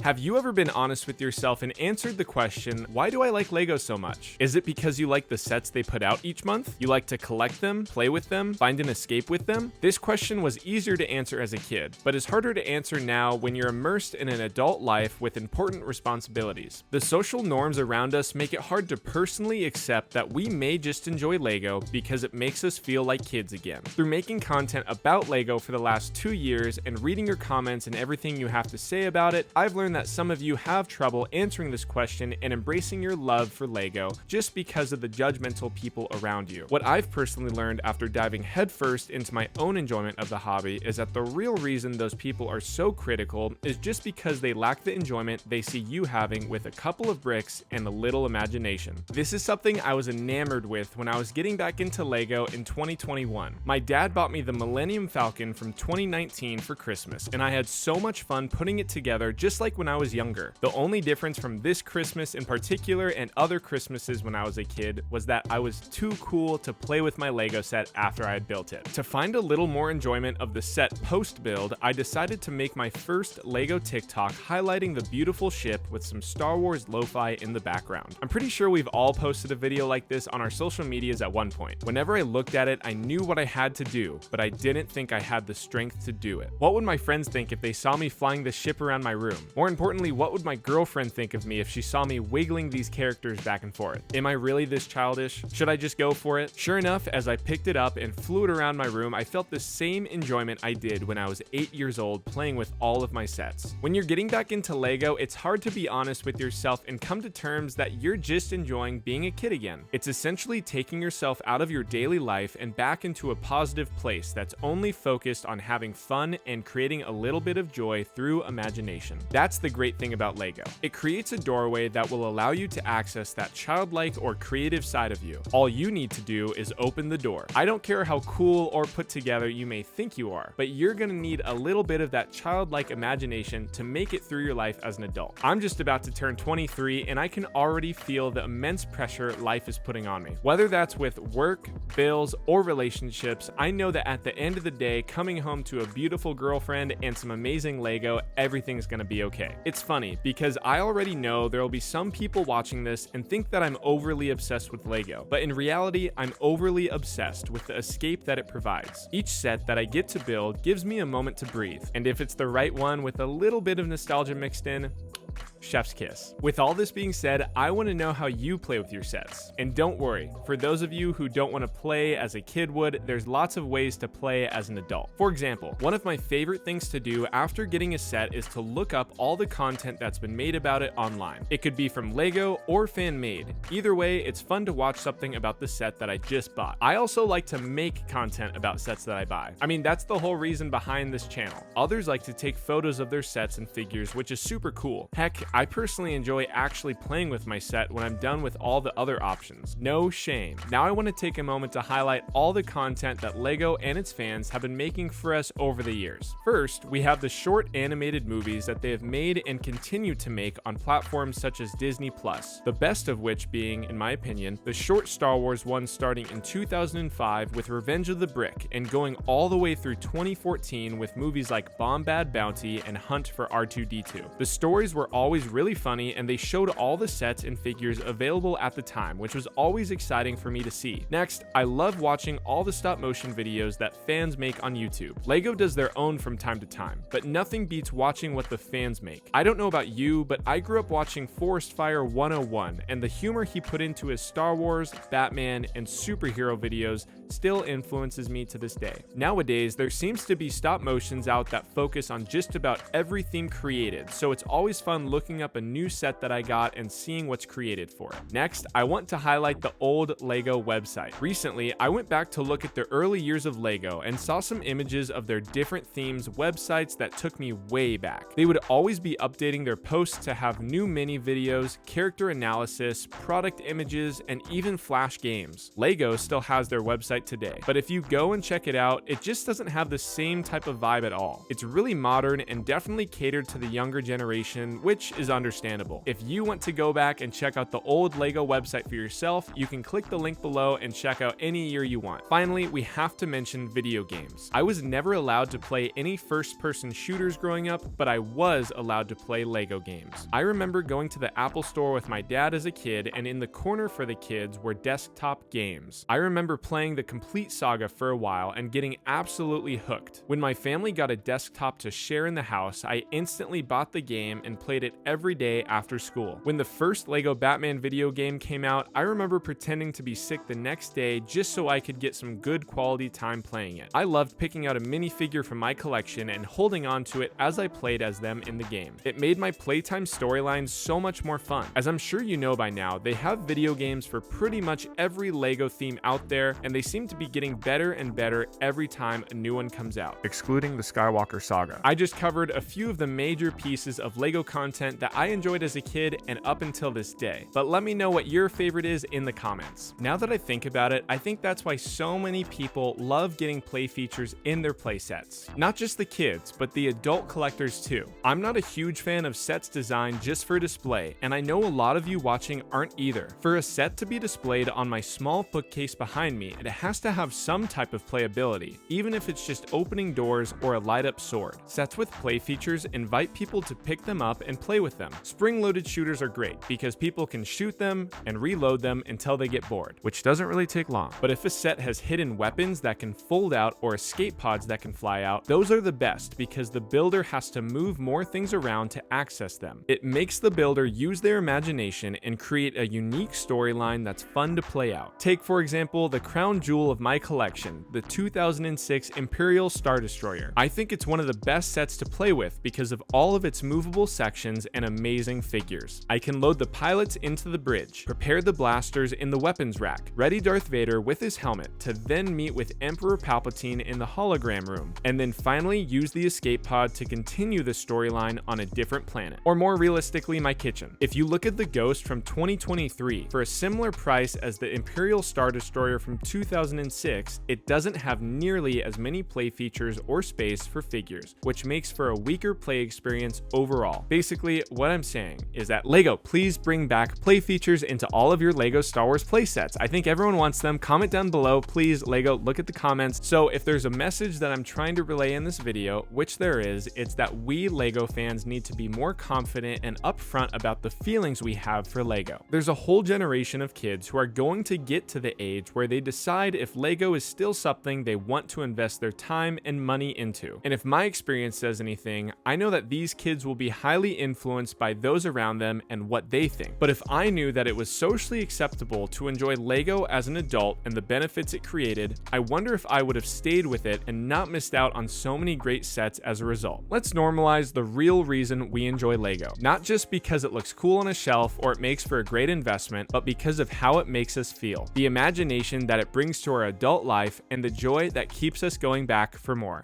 Have you ever been honest with yourself and answered the question, why do I like Lego so much? Is it because you like the sets they put out each month? You like to collect them, play with them, find an escape with them? This question was easier to answer as a kid, but is harder to answer now when you're immersed in an adult life with important responsibilities. The social norms around us make it hard to personally accept that we may just enjoy Lego because it makes us feel like kids again. Through making content about Lego for the last 2 years and reading your comments and everything you have to say about it, I've learned that some of you have trouble answering this question and embracing your love for Lego just because of the judgmental people around you. What I've personally learned after diving headfirst into my own enjoyment of the hobby is that the real reason those people are so critical is just because they lack the enjoyment they see you having with a couple of bricks and a little imagination. This is something I was enamored with when I was getting back into Lego in 2021. My dad bought me the Millennium Falcon from 2019 for Christmas, and I had so much fun putting it together just like when I was younger. The only difference from this Christmas in particular and other Christmases when I was a kid was that I was too cool to play with my Lego set after I had built it. To find a little more enjoyment of the set post-build, I decided to make my first Lego TikTok highlighting the beautiful ship with some Star Wars lo-fi in the background. I'm pretty sure we've all posted a video like this on our social medias at one point. Whenever I looked at it, I knew what I had to do, but I didn't think I had the strength to do it. What would my friends think if they saw me flying the ship around my room? More importantly, what would my girlfriend think of me if she saw me wiggling these characters back and forth? Am I really this childish? Should I just go for it? Sure enough, as I picked it up and flew it around my room, I felt the same enjoyment I did when I was 8 years old playing with all of my sets. When you're getting back into Lego, it's hard to be honest with yourself and come to terms that you're just enjoying being a kid again. It's essentially taking yourself out of your daily life and back into a positive place that's only focused on having fun and creating a little bit of joy through imagination. That's the great thing about Lego. It creates a doorway that will allow you to access that childlike or creative side of you. All you need to do is open the door. I don't care how cool or put together you may think you are, but you're gonna need a little bit of that childlike imagination to make it through your life as an adult. I'm just about to turn 23 and I can already feel the immense pressure life is putting on me. Whether that's with work, bills, or relationships, I know that at the end of the day, coming home to a beautiful girlfriend and some amazing Lego, everything's gonna be okay. It's funny because I already know there will be some people watching this and think that I'm overly obsessed with Lego, but in reality, I'm overly obsessed with the escape that it provides. Each set that I get to build gives me a moment to breathe, and if it's the right one with a little bit of nostalgia mixed in, chef's kiss. With all this being said, I want to know how you play with your sets. And don't worry, for those of you who don't want to play as a kid would, there's lots of ways to play as an adult. For example, one of my favorite things to do after getting a set is to look up all the content that's been made about it online. It could be from Lego or fan-made. Either way, it's fun to watch something about the set that I just bought. I also like to make content about sets that I buy. I mean, that's the whole reason behind this channel. Others like to take photos of their sets and figures, which is super cool. Heck, I personally enjoy actually playing with my set when I'm done with all the other options. No shame. Now I want to take a moment to highlight all the content that Lego and its fans have been making for us over the years. First, we have the short animated movies that they have made and continue to make on platforms such as Disney+, the best of which being, in my opinion, the short Star Wars one starting in 2005 with Revenge of the Brick and going all the way through 2014 with movies like Bomb Bad Bounty and Hunt for R2-D2. The stories were always really funny and they showed all the sets and figures available at the time, which was always exciting for me to see. Next, I love watching all the stop motion videos that fans make on YouTube. Lego does their own from time to time, but nothing beats watching what the fans make. I don't know about you, but I grew up watching Forest Fire 101, and the humor he put into his Star Wars, Batman, and superhero videos still influences me to this day. Nowadays, there seems to be stop motions out that focus on just about every theme created, so it's always fun looking up a new set that I got and seeing what's created for it. Next, I want to highlight the old Lego website. Recently, I went back to look at the early years of Lego and saw some images of their different themes websites that took me way back. They would always be updating their posts to have new mini videos, character analysis, product images, and even flash games. Lego still has their website today, but if you go and check it out, it just doesn't have the same type of vibe at all. It's really modern and definitely catered to the younger generation, which is understandable. If you want to go back and check out the old LEGO website for yourself, you can click the link below and check out any year you want. Finally, we have to mention video games. I was never allowed to play any first-person shooters growing up, but I was allowed to play LEGO games. I remember going to the Apple Store with my dad as a kid, and in the corner for the kids were desktop games. I remember playing the complete saga for a while and getting absolutely hooked. When my family got a desktop to share in the house, I instantly bought the game and played it every day after school. When the first LEGO Batman video game came out, I remember pretending to be sick the next day just so I could get some good quality time playing it. I loved picking out a minifigure from my collection and holding on to it as I played as them in the game. It made my playtime storylines so much more fun. As I'm sure you know by now, they have video games for pretty much every LEGO theme out there, and they seem to be getting better and better every time a new one comes out, excluding the Skywalker Saga. I just covered a few of the major pieces of LEGO content that I enjoyed as a kid and up until this day, but let me know what your favorite is in the comments. Now that I think about it, I think that's why so many people love getting play features in their play sets. Not just the kids, but the adult collectors too. I'm not a huge fan of sets designed just for display, and I know a lot of you watching aren't either. For a set to be displayed on my small bookcase behind me, it has to have some type of playability, even if it's just opening doors or a light-up sword. Sets with play features invite people to pick them up and play with them. Spring-loaded shooters are great because people can shoot them and reload them until they get bored, which doesn't really take long. But if a set has hidden weapons that can fold out or escape pods that can fly out, those are the best because the builder has to move more things around to access them. It makes the builder use their imagination and create a unique storyline that's fun to play out. Take, for example, the crown jewel of my collection, the 2006 Imperial Star Destroyer. I think it's one of the best sets to play with because of all of its movable sections and amazing figures. I can load the pilots into the bridge, prepare the blasters in the weapons rack, ready Darth Vader with his helmet to then meet with Emperor Palpatine in the hologram room, and then finally use the escape pod to continue the storyline on a different planet, or more realistically, my kitchen. If you look at the Ghost from 2023 for a similar price as the Imperial Star Destroyer from 2006, it doesn't have nearly as many play features or space for figures, which makes for a weaker play experience overall. Basically, what I'm saying is that LEGO, please bring back play features into all of your LEGO Star Wars play sets. I think everyone wants them. Comment down below, please. LEGO, look at the comments. So if there's a message that I'm trying to relay in this video, which there is, it's that we LEGO fans need to be more confident and upfront about the feelings we have for LEGO. There's a whole generation of kids who are going to get to the age where they decide if LEGO is still something they want to invest their time and money into. And if my experience says anything, I know that these kids will be highly influenced by those around them and what they think. But if I knew that it was socially acceptable to enjoy LEGO as an adult and the benefits it created, I wonder if I would have stayed with it and not missed out on so many great sets as a result. Let's normalize the real reason we enjoy LEGO. Not just because it looks cool on a shelf or it makes for a great investment, but because of how it makes us feel, the imagination that it brings to our adult life, and the joy that keeps us going back for more.